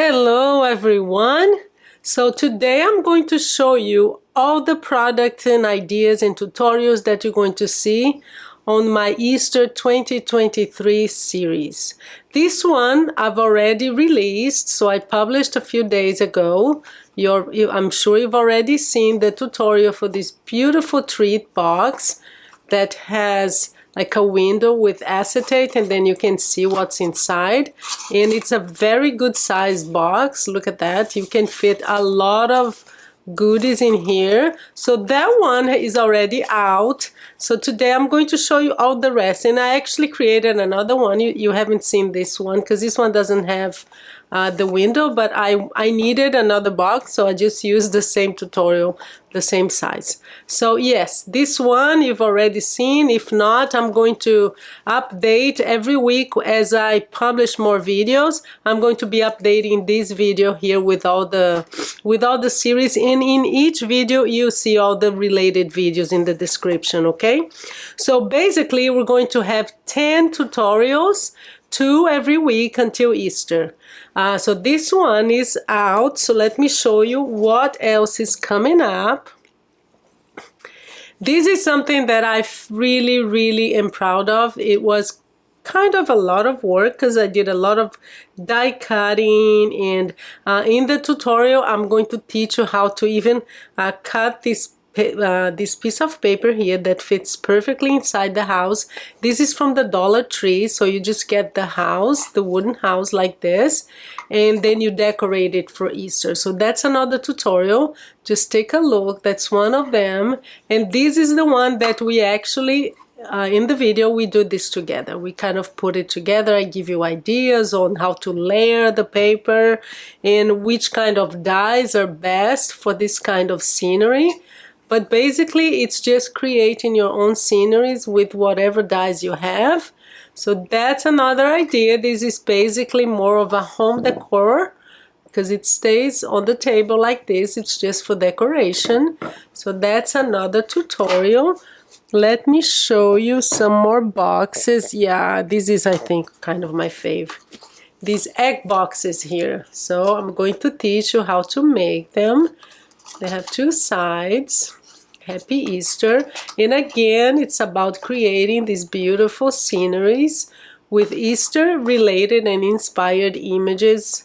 Hello everyone. So today I'm going to show you all the products and ideas and tutorials that you're going to see on my Easter 2023 series. This one I've already released, so I published a few days ago. I'm sure you've already seen the tutorial for this beautiful treat box that has like a window with acetate, and then you can see what's inside. And it's a very good size box. Look at that. You can fit a lot of goodies in here. So that one is already out. So today I'm going to show you all the rest. And I actually created another one. You haven't seen this one because this one doesn't have the window, but I needed another box, so I just used the same tutorial, the same size. So yes, this one you've already seen. If not, I'm going to update every week as I publish more videos. I'm going to be updating this video here with all the series, and in each video you see all the related videos in the description. Okay, so basically we're going to have 10 tutorials, 2 every week until Easter. So this one is out, so let me show you what else is coming up. This is something that I really am proud of. It was kind of a lot of work because I did a lot of die cutting, and in the tutorial I'm going to teach you how to even cut this piece of paper here that fits perfectly inside the house. This is from the Dollar Tree, so you just get the house, the wooden house like this, and then you decorate it for Easter. So that's another tutorial. Just take a look. That's one of them, and this is the one that we actually in the video we do this together. We kind of put it together. I give you ideas on how to layer the paper and which kind of dyes are best for this kind of scenery. But basically it's just creating your own sceneries with whatever dyes you have. So that's another idea. This is basically more of a home decor because it stays on the table like this. It's just for decoration. So that's another tutorial. Let me show you some more boxes. Yeah, this is, I think, kind of my fave. These egg boxes here. So I'm going to teach you how to make them. They have 2 sides. Happy Easter. And again, it's about creating these beautiful sceneries with Easter related and inspired images.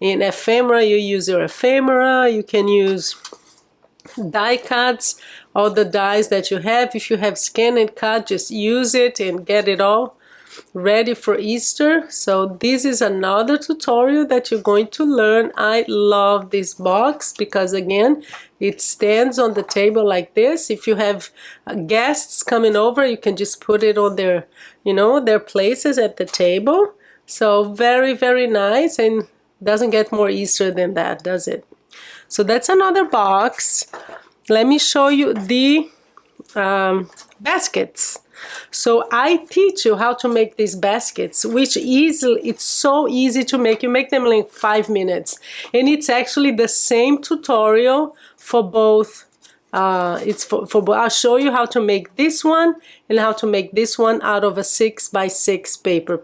In ephemera, you use your ephemera. You can use die cuts, all the dies that you have. If you have scan and cut, just use it and get it all ready for Easter. So this is another tutorial that you're going to learn. I love this box because again it stands on the table like this. If you have guests coming over, you can just put it on their, their places at the table. So very nice, and doesn't get more Easter than that, does it? So that's another box. Let me show you the baskets. So I teach you how to make these baskets, which it's so easy to make. You make them in like 5 minutes, and it's actually the same tutorial for both. I'll show you how to make this one and how to make this one out of a 6x6 paper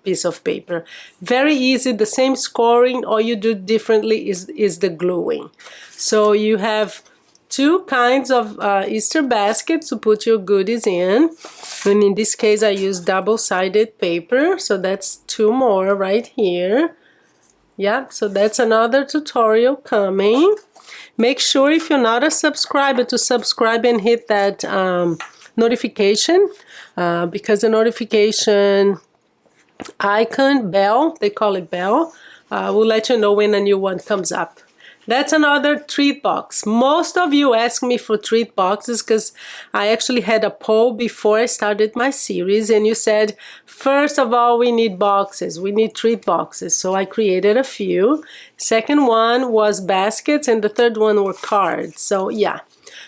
piece of paper. Very easy, the same scoring. All you do differently is the gluing. So you have 2 kinds of Easter baskets to put your goodies in, and in this case I use double-sided paper, so that's 2 more right here. Yeah, so that's another tutorial coming. Make sure, if you're not a subscriber, to subscribe and hit that notification, because the notification icon, bell, they call it bell, will let you know when a new one comes up. That's another treat box. Most of you ask me for treat boxes because I actually had a poll before I started my series, and you said, first of all, we need boxes. We need treat boxes. So I created a few. Second one was baskets, and the third one were cards. So yeah.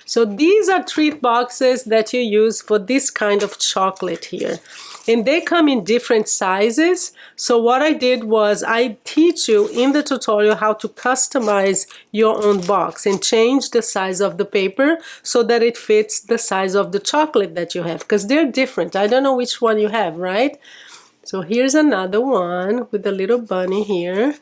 So these are treat boxes that you use for this kind of chocolate here. And they come in different sizes. So what I did was I teach you in the tutorial how to customize your own box and change the size of the paper so that it fits the size of the chocolate that you have, because they're different. I don't know which one you have, right? So here's another one with a little bunny here.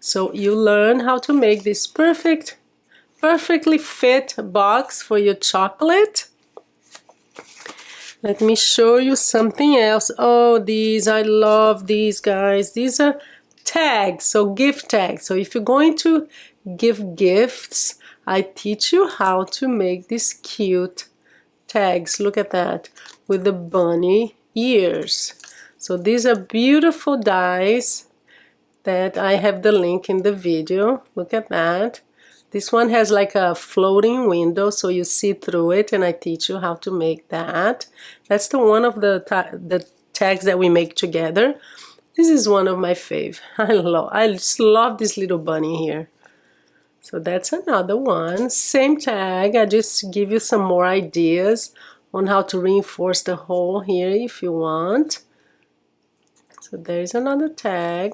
So you learn how to make this perfectly fit box for your chocolate. Let me show you something else. Oh, these, I love these, guys. These are tags, so gift tags. So if you're going to give gifts, I teach you how to make these cute tags. Look at that, with the bunny ears. So these are beautiful dies that I have the link in the video. Look at that. This one has like a floating window, so you see through it, and I teach you how to make that. That's the one of the tags that we make together. This is one of my fave. I just love this little bunny here. So that's another one. Same tag. I just give you some more ideas on how to reinforce the hole here if you want. So there's another tag.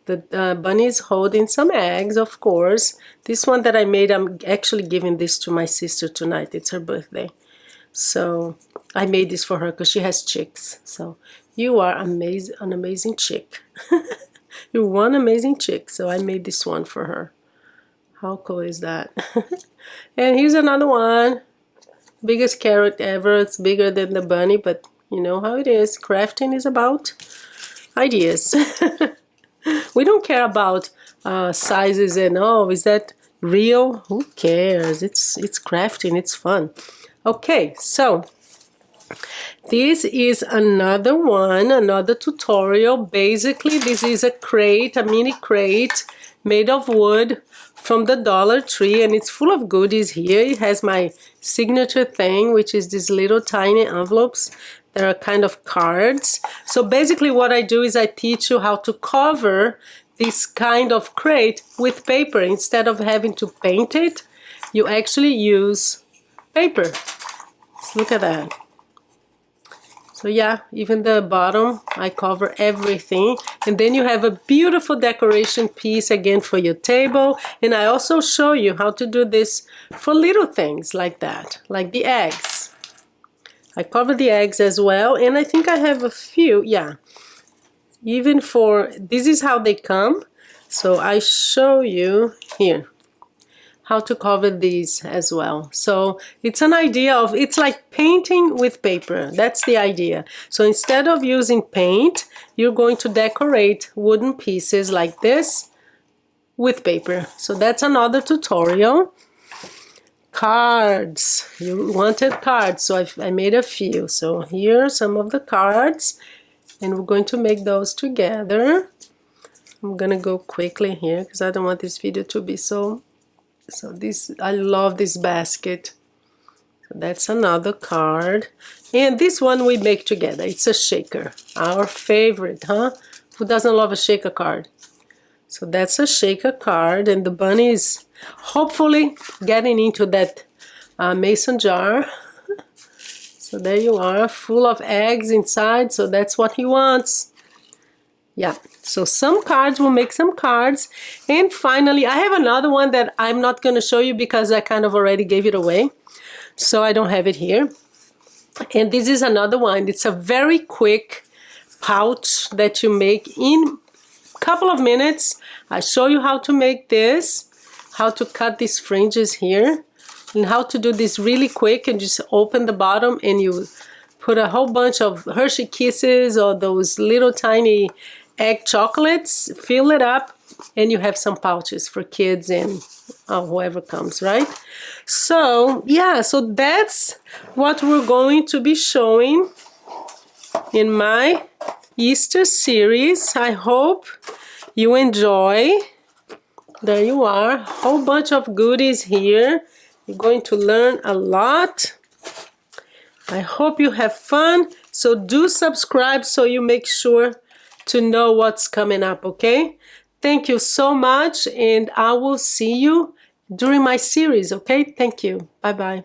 The bunny is holding some eggs, of course. This one that I made, I'm actually giving this to my sister tonight. It's her birthday. So I made this for her because she has chicks. So you are an amazing chick. You're one amazing chick. So I made this one for her. How cool is that? And here's another one. Biggest carrot ever. It's bigger than the bunny, but you know how it is. Crafting is about ideas. We don't care about sizes and, oh, is that real? Who cares? It's crafting. It's fun. Okay, so this is another one, another tutorial. Basically, this is a crate, a mini crate made of wood from the Dollar Tree, and it's full of goodies here. It has my signature thing, which is these little tiny envelopes. There are kind of cards. So basically what I do is I teach you how to cover this kind of crate with paper. Instead of having to paint it, you actually use paper. Let's look at that. So yeah, even the bottom, I cover everything. And then you have a beautiful decoration piece again for your table. And I also show you how to do this for little things like that, like the eggs. I cover the eggs as well, and I think I have a few, yeah. Even for, this is how they come. So I show you here how to cover these as well. So it's an idea of, it's like painting with paper. That's the idea. So instead of using paint, you're going to decorate wooden pieces like this with paper. So that's another tutorial. Cards. You wanted cards, so I made a few. So here are some of the cards, and we're going to make those together. I'm gonna go quickly here because I don't want this video to be so this, I love this basket. So that's another card, and this one we make together. It's a shaker, our favorite, huh? Who doesn't love a shaker card? So that's a shaker card, and the bunny is hopefully getting into that mason jar. So there you are, full of eggs inside, so that's what he wants. Yeah, so some cards, we'll make some cards. And finally, I have another one that I'm not going to show you because I kind of already gave it away. So I don't have it here. And this is another one. It's a very quick pouch that you make in a couple of minutes. I show you how to make this, how to cut these fringes here, and how to do this really quick, and just open the bottom and you put a whole bunch of Hershey Kisses or those little tiny egg chocolates, fill it up, and you have some pouches for kids and whoever comes, right? So yeah, so that's what we're going to be showing in my Easter series. I hope you enjoy. There you are, a whole bunch of goodies here. You're going to learn a lot. I hope you have fun. So do subscribe so you make sure to know what's coming up, okay? Thank you so much, and I will see you during my series, okay? Thank you. Bye-bye.